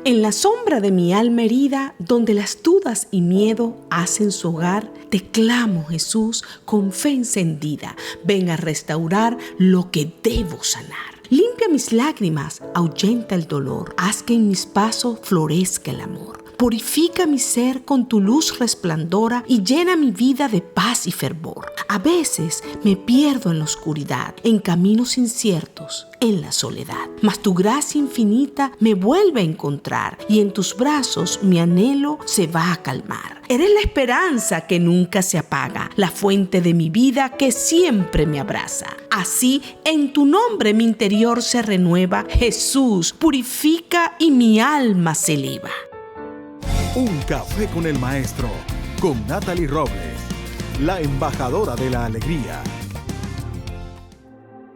En la sombra de mi alma herida, donde las dudas y miedo hacen su hogar, te clamo, Jesús, con fe encendida. Ven a restaurar lo que debo sanar. Limpia mis lágrimas, ahuyenta el dolor. Haz que en mis pasos florezca el amor. Purifica mi ser con tu luz resplandora y llena mi vida de paz y fervor. A veces me pierdo en la oscuridad, en caminos inciertos, en la soledad. Mas tu gracia infinita me vuelve a encontrar y en tus brazos mi anhelo se va a calmar. Eres la esperanza que nunca se apaga, la fuente de mi vida que siempre me abraza. Así, en tu nombre mi interior se renueva. Jesús, purifica y mi alma se eleva. Un café con el maestro, con Natalie Robles, la embajadora de la alegría.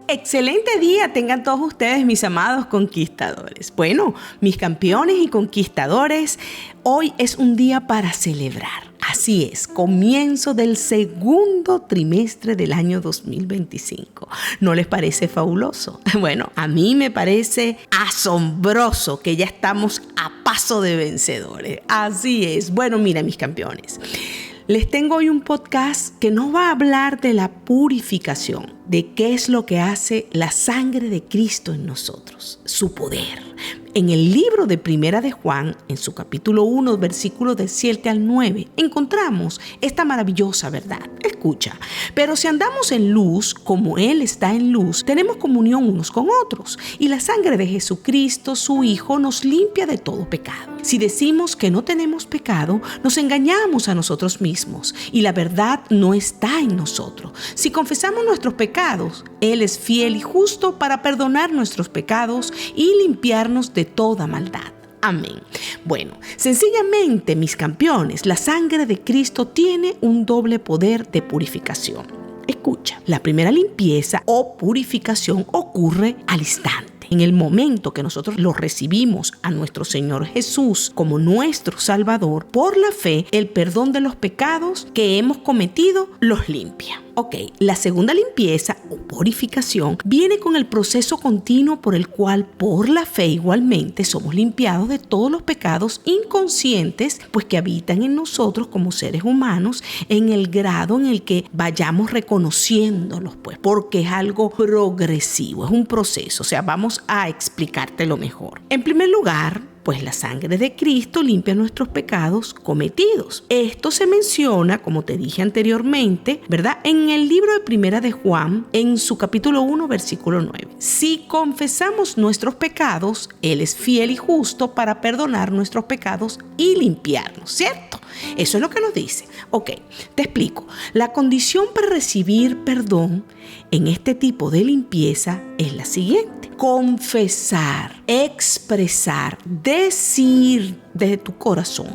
Excelente día tengan todos ustedes, mis amados conquistadores. Bueno, mis campeones y conquistadores, hoy es un día para celebrar. Así es, comienzo del segundo trimestre del año 2025. ¿No les parece fabuloso? Bueno, a mí me parece asombroso que ya estamos a paso de vencedores. Así es. Bueno, mira, mis campeones, les tengo hoy un podcast que nos va a hablar de la purificación, de qué es lo que hace la sangre de Cristo en nosotros, su poder. En el libro de Primera de Juan, en su capítulo 1, versículos del 7 al 9, encontramos esta maravillosa verdad. Escucha, pero si andamos en luz, como Él está en luz, tenemos comunión unos con otros, y la sangre de Jesucristo, su Hijo, nos limpia de todo pecado. Si decimos que no tenemos pecado, nos engañamos a nosotros mismos, y la verdad no está en nosotros. Si confesamos nuestros pecados, Él es fiel y justo para perdonar nuestros pecados y limpiarnos de toda maldad. Amén. Bueno, sencillamente, mis campeones, la sangre de Cristo tiene un doble poder de purificación. Escucha, la primera limpieza o purificación ocurre al instante. En el momento que nosotros lo recibimos a nuestro Señor Jesús como nuestro Salvador, por la fe, el perdón de los pecados que hemos cometido los limpia. Ok, la segunda limpieza o purificación viene con el proceso continuo por el cual por la fe igualmente somos limpiados de todos los pecados inconscientes pues que habitan en nosotros como seres humanos en el grado en el que vayamos reconociéndolos pues porque es algo progresivo, es un proceso, o sea, vamos a explicártelo mejor. En primer lugar, pues la sangre de Cristo limpia nuestros pecados cometidos. Esto se menciona, como te dije anteriormente, ¿verdad? En el libro de Primera de Juan, en su capítulo 1, versículo 9. Si confesamos nuestros pecados, Él es fiel y justo para perdonar nuestros pecados y limpiarnos, ¿cierto? Eso es lo que nos dice. Ok, te explico. La condición para recibir perdón en este tipo de limpieza es la siguiente: confesar, expresar, decir desde tu corazón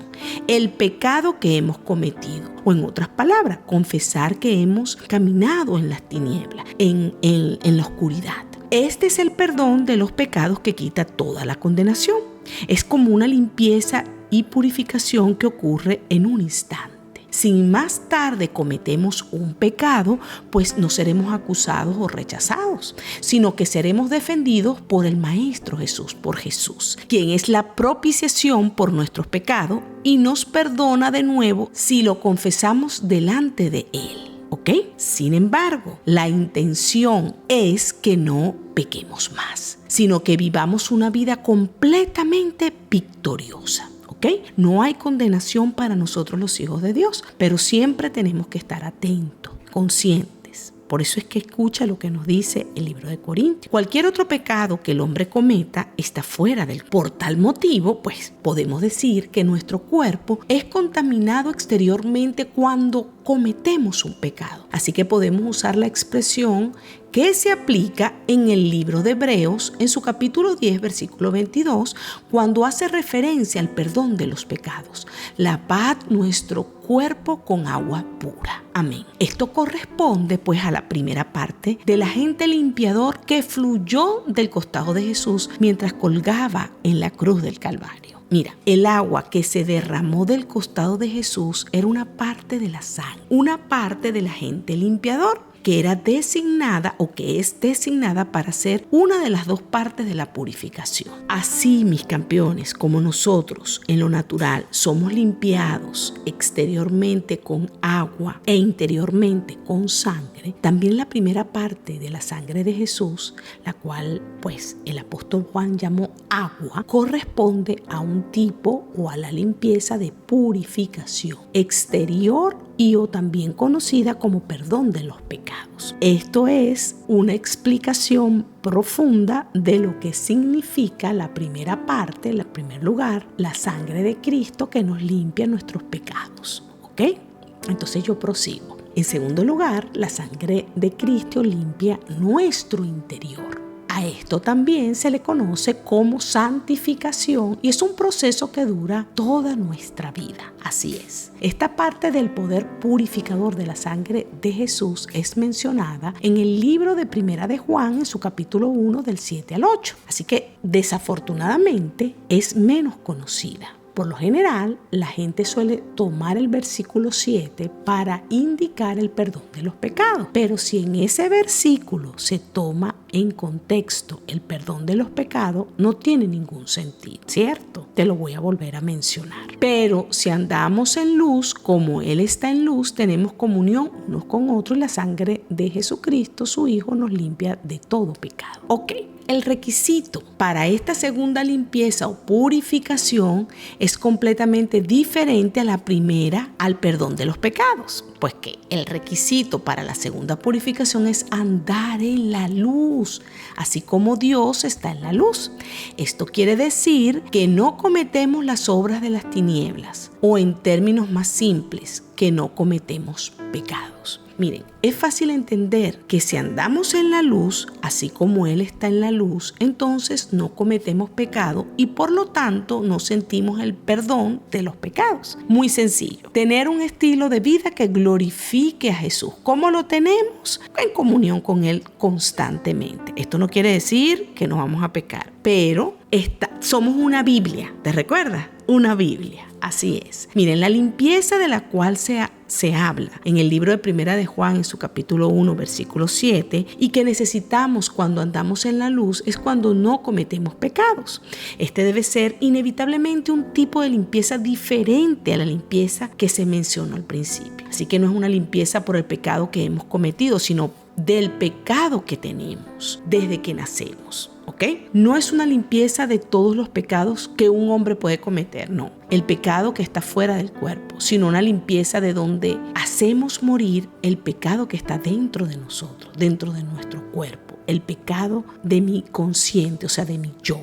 el pecado que hemos cometido. O en otras palabras, confesar que hemos caminado en las tinieblas, en la oscuridad. Este es el perdón de los pecados que quita toda la condenación. Es como una limpieza y purificación que ocurre en un instante. Si más tarde cometemos un pecado, pues no seremos acusados o rechazados, sino que seremos defendidos por el Maestro Jesús, por Jesús, quien es la propiciación por nuestros pecados y nos perdona de nuevo si lo confesamos delante de Él. ¿Ok? Sin embargo, la intención es que no pequemos más, sino que vivamos una vida completamente victoriosa. No hay condenación para nosotros los hijos de Dios, pero siempre tenemos que estar atentos, conscientes. Por eso es que escucha lo que nos dice el libro de Corintios. Cualquier otro pecado que el hombre cometa está fuera del. Por tal motivo, pues podemos decir que nuestro cuerpo es contaminado exteriormente cuando cometemos un pecado. Así que podemos usar la expresión que se aplica en el libro de Hebreos, en su capítulo 10, versículo 22, cuando hace referencia al perdón de los pecados. Lavad nuestro cuerpo con agua pura. Amén. Esto corresponde pues a la primera parte del agente limpiador que fluyó del costado de Jesús mientras colgaba en la cruz del Calvario. Mira, el agua que se derramó del costado de Jesús era una parte de la sangre, una parte del agente limpiador que era designada o que es designada para ser una de las dos partes de la purificación. Así, mis campeones, como nosotros en lo natural somos limpiados exteriormente con agua e interiormente con sangre, también la primera parte de la sangre de Jesús, la cual pues el apóstol Juan llamó agua, corresponde a un tipo o a la limpieza de purificación exterior y o también conocida como perdón de los pecados. Esto es una explicación profunda de lo que significa la primera parte, en primer lugar, la sangre de Cristo que nos limpia nuestros pecados. ¿Ok? Entonces yo prosigo. En segundo lugar, la sangre de Cristo limpia nuestro interior. A esto también se le conoce como santificación y es un proceso que dura toda nuestra vida. Así es. Esta parte del poder purificador de la sangre de Jesús es mencionada en el libro de Primera de Juan en su capítulo 1 del 7 al 8. Así que desafortunadamente es menos conocida. Por lo general, la gente suele tomar el versículo 7 para indicar el perdón de los pecados. Pero si en ese versículo se toma en contexto el perdón de los pecados, no tiene ningún sentido, ¿cierto? Te lo voy a volver a mencionar. Pero si andamos en luz, como Él está en luz, tenemos comunión unos con otros y la sangre de Jesucristo, su Hijo, nos limpia de todo pecado. Ok. El requisito para esta segunda limpieza o purificación es completamente diferente a la primera, al perdón de los pecados. Pues que el requisito para la segunda purificación es andar en la luz, así como Dios está en la luz. Esto quiere decir que no cometemos las obras de las tinieblas, o en términos más simples, que no cometemos pecados. Miren, es fácil entender que si andamos en la luz, así como Él está en la luz, entonces no cometemos pecado y por lo tanto no sentimos el perdón de los pecados. Muy sencillo. Tener un estilo de vida que glorifique a Jesús. ¿Cómo lo tenemos? En comunión con Él constantemente. Esto no quiere decir que no vamos a pecar, pero somos una Biblia. ¿Te recuerdas? Una Biblia. Así es. Miren, la limpieza de la cual se habla en el libro de Primera de Juan en su capítulo 1 versículo 7 y que necesitamos cuando andamos en la luz es cuando no cometemos pecados. Este debe ser inevitablemente un tipo de limpieza diferente a la limpieza que se mencionó al principio. Así que no es una limpieza por el pecado que hemos cometido, sino del pecado que tenemos desde que nacemos. ¿Ok? No es una limpieza de todos los pecados que un hombre puede cometer, no. El pecado que está fuera del cuerpo, sino una limpieza de donde hacemos morir el pecado que está dentro de nosotros, dentro de nuestro cuerpo. El pecado de mi consciente, o sea, de mi yo,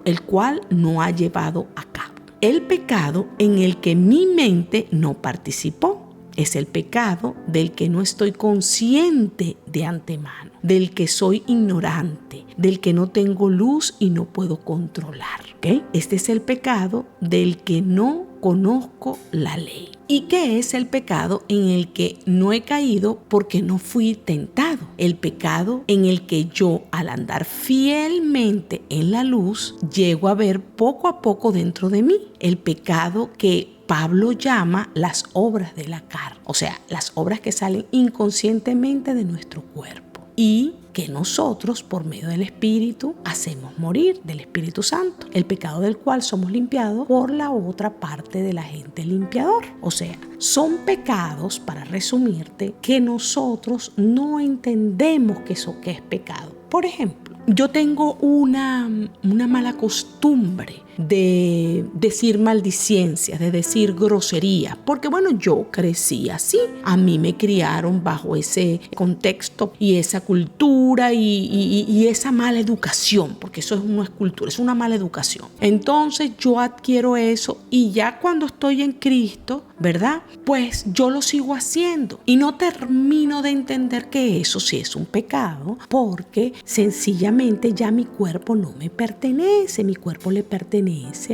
el cual no ha llevado a cabo. El pecado en el que mi mente no participó. Es el pecado del que no estoy consciente de antemano, del que soy ignorante, del que no tengo luz y no puedo controlar. ¿Okay? Este es el pecado del que no conozco la ley. ¿Y qué es el pecado en el que no he caído porque no fui tentado? El pecado en el que yo, al andar fielmente en la luz, llego a ver poco a poco dentro de mí. El pecado que Pablo llama las obras de la carne, o sea, las obras que salen inconscientemente de nuestro cuerpo y que nosotros, por medio del Espíritu, hacemos morir, del Espíritu Santo, el pecado del cual somos limpiados por la otra parte del agente limpiador. O sea, son pecados, para resumirte, que nosotros no entendemos que es pecado. Por ejemplo, yo tengo una mala costumbre de decir maldicencias, de decir groserías, porque bueno, yo crecí así. A mí me criaron bajo ese contexto y esa cultura y esa mala educación, porque eso no es cultura, es una mala educación. Entonces yo adquiero eso y ya cuando estoy en Cristo, ¿verdad? Pues yo lo sigo haciendo y no termino de entender que eso sí es un pecado, porque sencillamente ya mi cuerpo no me pertenece, mi cuerpo le pertenece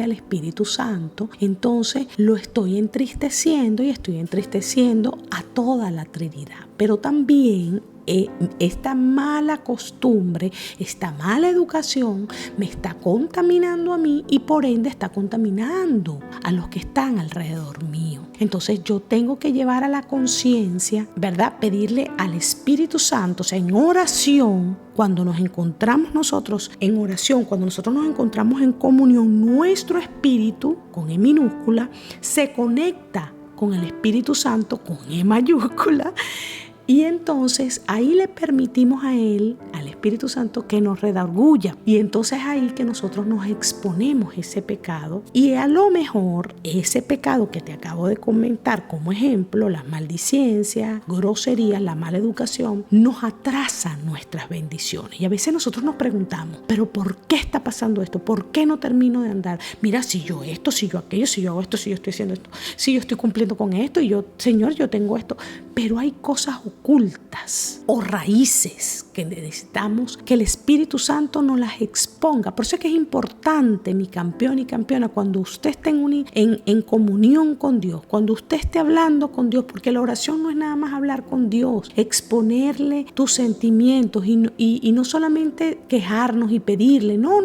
al Espíritu Santo. Entonces lo estoy entristeciendo y estoy entristeciendo a toda la Trinidad. Pero también esta mala costumbre, esta mala educación me está contaminando a mí y por ende está contaminando a los que están alrededor mío. Entonces yo tengo que llevar a la conciencia, ¿verdad? Pedirle al Espíritu Santo, o sea, en oración, cuando nos encontramos nosotros en oración, cuando nosotros nos encontramos en comunión, nuestro espíritu, con E minúscula, se conecta con el Espíritu Santo, con E mayúscula, y entonces ahí le permitimos a Él, al Espíritu Santo, que nos redarguya. Y entonces ahí que nosotros nos exponemos ese pecado. Y a lo mejor ese pecado que te acabo de comentar como ejemplo, las maldicencias, groserías, la mala educación, nos atrasan nuestras bendiciones. Y a veces nosotros nos preguntamos, ¿pero por qué está pasando esto? ¿Por qué no termino de andar? Mira, si yo esto, si yo aquello, si yo hago esto, si yo estoy haciendo esto, si yo estoy cumpliendo con esto y yo, Señor, yo tengo esto. Pero hay cosas ocultas o raíces que necesitamos que el Espíritu Santo nos las exponga. Por eso es que es importante, mi campeón y campeona, cuando usted esté en comunión con Dios, cuando usted esté hablando con Dios, porque la oración no es nada más hablar con Dios, exponerle tus sentimientos y no solamente quejarnos y pedirle, no.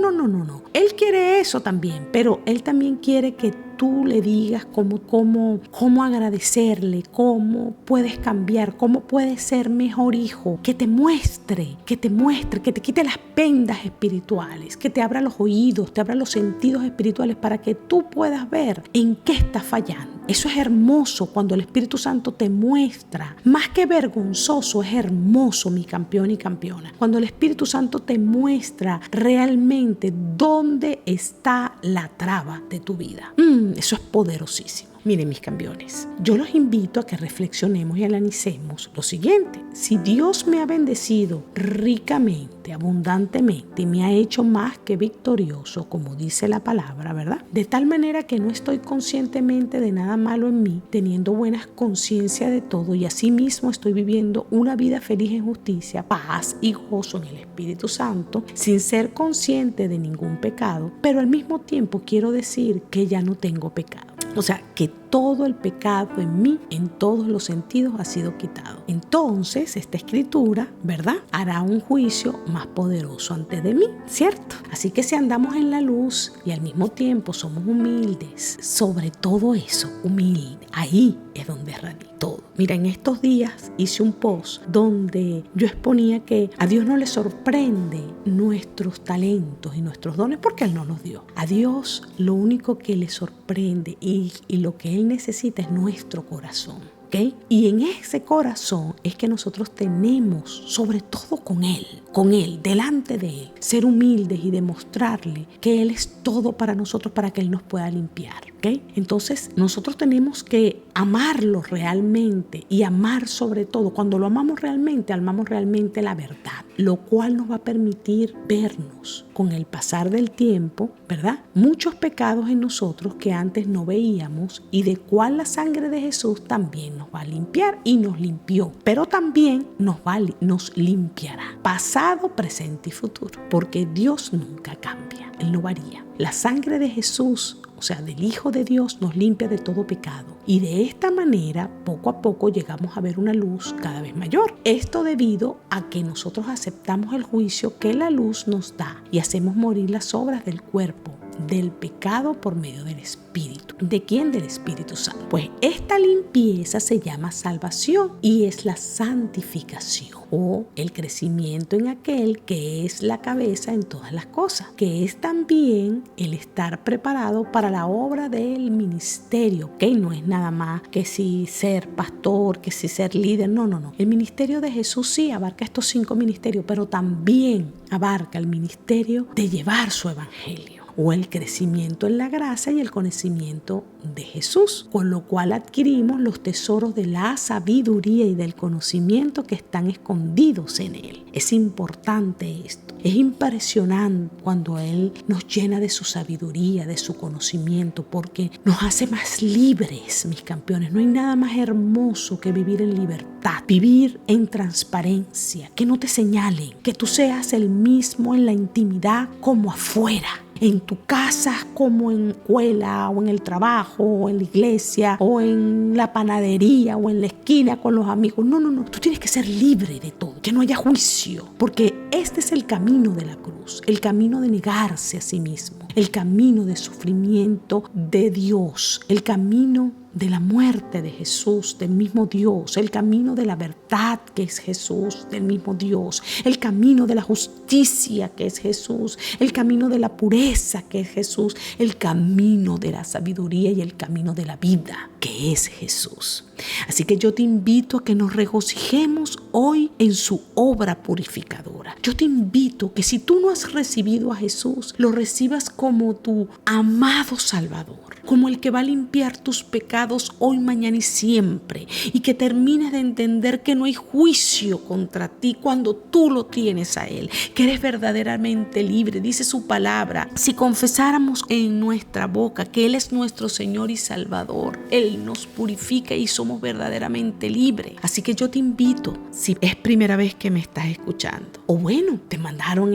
Él quiere eso también, pero Él también quiere que tú le digas cómo agradecerle, cómo puedes cambiar, cómo puedes ser mejor hijo, que te muestre, que te quite las vendas espirituales, que te abra los oídos, te abra los sentidos espirituales para que tú puedas ver en qué estás fallando. Eso es hermoso cuando el Espíritu Santo te muestra, más que vergonzoso, es hermoso, mi campeón y campeona, cuando el Espíritu Santo te muestra realmente dónde está la traba de tu vida. Eso es poderosísimo. Miren, mis campeones, yo los invito a que reflexionemos y analicemos lo siguiente. Si Dios me ha bendecido ricamente, abundantemente y me ha hecho más que victorioso, como dice la palabra, ¿verdad? De tal manera que no estoy conscientemente de nada malo en mí, teniendo buena conciencia de todo y asimismo estoy viviendo una vida feliz en justicia, paz y gozo en el Espíritu Santo, sin ser consciente de ningún pecado, pero al mismo tiempo quiero decir que ya no tengo pecado. O sea, que todo el pecado en mí, en todos los sentidos, ha sido quitado. Entonces, esta escritura, ¿verdad?, hará un juicio más poderoso ante de mí, ¿cierto? Así que si andamos en la luz y al mismo tiempo somos humildes, sobre todo eso, humilde, ahí es donde radica todo. Mira, en estos días hice un post donde yo exponía que a Dios no le sorprende nuestros talentos y nuestros dones porque Él nos los dio. A Dios lo único que le sorprende y lo que Él necesita es nuestro corazón. ¿Okay? Y en ese corazón es que nosotros tenemos, sobre todo con Él, delante de Él, ser humildes y demostrarle que Él es todo para nosotros para que Él nos pueda limpiar. ¿Okay? Entonces nosotros tenemos que amarlo realmente y amar sobre todo. Cuando lo amamos realmente la verdad, lo cual nos va a permitir vernos con el pasar del tiempo, ¿verdad? Muchos pecados en nosotros que antes no veíamos y de cual la sangre de Jesús también nos va a limpiar y nos limpió, pero también nos limpiará, pasado, presente y futuro, porque Dios nunca cambia, Él no varía. La sangre de Jesús, o sea, del Hijo de Dios, nos limpia de todo pecado. Y de esta manera, poco a poco, llegamos a ver una luz cada vez mayor. Esto debido a que nosotros aceptamos el juicio que la luz nos da y hacemos morir las obras del cuerpo, del pecado por medio del Espíritu. ¿De quién? Del Espíritu Santo. Pues esta limpieza se llama salvación y es la santificación o el crecimiento en aquel que es la cabeza en todas las cosas, que es también el estar preparado para la obra del ministerio, que no es nada más que si ser pastor, que si ser líder, no. El ministerio de Jesús sí abarca estos 5 ministerios, pero también abarca el ministerio de llevar su evangelio, o el crecimiento en la gracia y el conocimiento de Jesús, con lo cual adquirimos los tesoros de la sabiduría y del conocimiento que están escondidos en Él. Es importante esto. Es impresionante cuando Él nos llena de su sabiduría, de su conocimiento, porque nos hace más libres, mis campeones. No hay nada más hermoso que vivir en libertad, vivir en transparencia, que no te señalen, que tú seas el mismo en la intimidad como afuera. En tu casa como en escuela o en el trabajo o en la iglesia o en la panadería o en la esquina con los amigos. No. Tú tienes que ser libre de todo. que no haya juicio, porque este es el camino de la cruz, el camino de negarse a sí mismo, el camino de sufrimiento de Dios, el camino de la muerte de Jesús, del mismo Dios, el camino de la verdad que es Jesús, del mismo Dios, el camino de la justicia que es Jesús, el camino de la pureza que es Jesús, el camino de la sabiduría y el camino de la vida que es Jesús. Así que yo te invito a que nos regocijemos hoy en su obra purificadora. Yo te invito que si tú no has recibido a Jesús, lo recibas como tu amado Salvador, como el que va a limpiar tus pecados hoy, mañana y siempre, y que termines de entender que no hay juicio contra ti cuando tú lo tienes a Él, que eres verdaderamente libre. Dice su palabra, si confesáramos en nuestra boca que Él es nuestro Señor y Salvador, Él nos purifica y somos verdaderamente libres. Así que yo te invito, si es primera vez que me estás escuchando, o bueno, te mandaron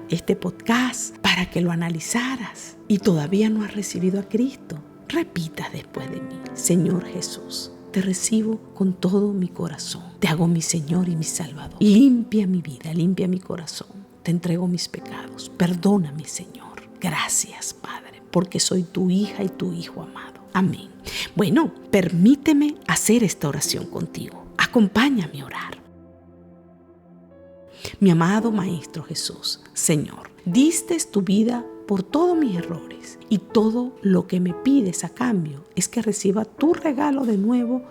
este podcast para que lo analizaras y todavía no has recibido a Cristo, repitas después de mí: Señor Jesús, te recibo con todo mi corazón. Te hago mi Señor y mi Salvador. Limpia mi vida, limpia mi corazón. Te entrego mis pecados. Perdóname, Señor. Gracias, Padre, porque soy tu hija y tu hijo amado. Amén. Bueno, permíteme hacer esta oración contigo. Acompáñame a orar. Mi amado Maestro Jesús, Señor, diste tu vida por todos mis errores y todo lo que me pides a cambio es que reciba tu regalo de nuevo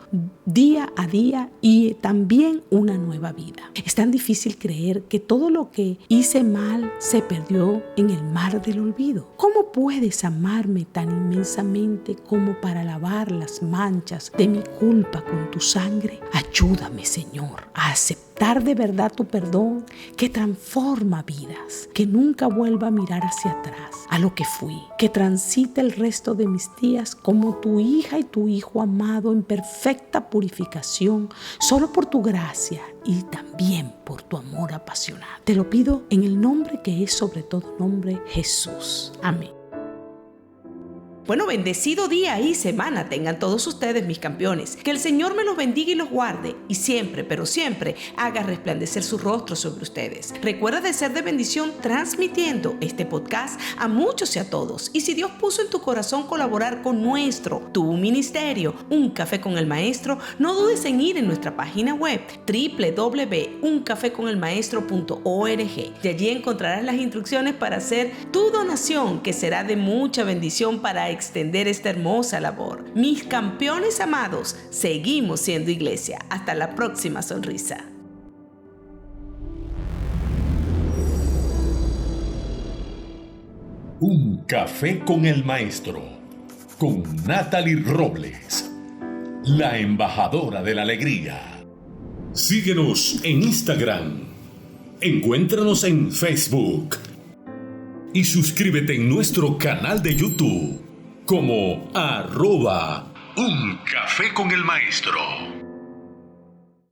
día a día y también una nueva vida. Es tan difícil creer que todo lo que hice mal se perdió en el mar del olvido. ¿Cómo puedes amarme tan inmensamente como para lavar las manchas de mi culpa con tu sangre? Ayúdame, Señor, a aceptar de verdad tu perdón que transforma vidas, que nunca vuelva a mirar hacia atrás a lo que fui, que transite el resto de mis días como tu hija y tu hijo amado en perfecta purificación, solo por tu gracia y también por tu amor apasionado. Te lo pido en el nombre que es sobre todo nombre, Jesús. Amén. Bueno, bendecido día y semana tengan todos ustedes, mis campeones. Que el Señor me los bendiga y los guarde y siempre, pero siempre, haga resplandecer su rostro sobre ustedes. Recuerda de ser de bendición transmitiendo este podcast a muchos y a todos. Y si Dios puso en tu corazón colaborar con tu ministerio, Un Café con el Maestro, no dudes en ir en nuestra página web www.uncafeconelmaestro.org. De allí encontrarás las instrucciones para hacer tu donación, que será de mucha bendición para extender esta hermosa labor. Mis campeones amados, seguimos siendo iglesia. Hasta la próxima sonrisa. Un Café con el Maestro, con Natalie Robles, la embajadora de la alegría. Síguenos en Instagram, encuéntranos en Facebook y suscríbete en nuestro canal de YouTube como @Un Café con el Maestro.